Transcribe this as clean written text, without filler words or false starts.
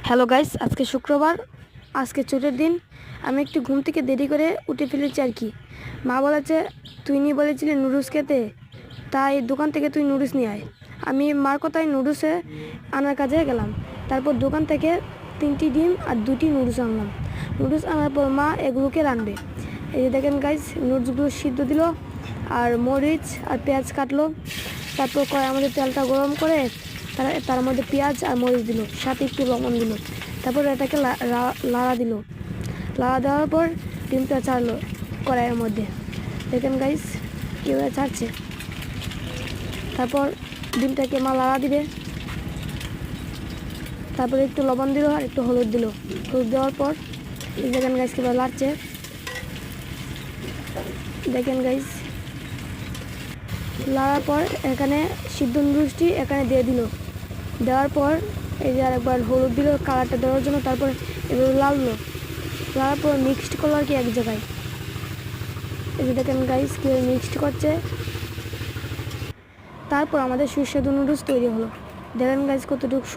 Hello guys, আজকে শুক্রবার, আজকে ছুটির দিন। আমি একটু ঘুম থেকে দেরি করে উঠে ফেলেছি আর কি। মা বলেছে তুই নিয়ে বলেছিলি নুডলস খেতে, তাই দোকান থেকে তুই নুডলস নিয়ে আয়। আমি মার কথায় নুডলসে আনার কাজে গেলাম। তারপর দোকান থেকে 3টি ডিম আর 2টি নুডলস আনলাম। নুডলস আনার পর মা এগুলোকে রানবে। এই যে দেখেন গাইস, নুডলসগুলো সিদ্ধ দিল আর মরিচ আর পেঁয়াজ কাটলো। তারপর আমাদের তেলটা গরম করে তার মধ্যে পেঁয়াজ আর মরিচ দিল, সাথে একটু লবণ দিল। তারপর এটাকে লাড়া দিল। লাড়া দেওয়ার পর ডিমটা ছাড়লো কড়াইয়ের মধ্যে। দেখেন গাইস কীভাবে ছাড়ছে। তারপর ডিমটাকে মা লাড়া দিবে। তারপরে একটু লবণ দিল আর একটু হলুদ দিল। হলুদ দেওয়ার পর দেখেন গাইস কীভাবে লাড়ছে। দেখেন গাইস লাড়ার পর এখানে সিদ্ধ নুডলসটি এখানে দিয়ে দিল। দেওয়ার পর এই যে আরেকবার হলুদ দিল কালারটা দেওয়ার জন্য। তারপর এগুলো লাড়লো। লাড়ার পর মিক্সড করলো আর কি এক জায়গায়। এই যে দেখেন গাইস কীভাবে মিক্সড করছে। তারপর আমাদের সুস্বাদু নুডলস তৈরি হলো। দেখেন গাইস কতটুকু সুন্দর।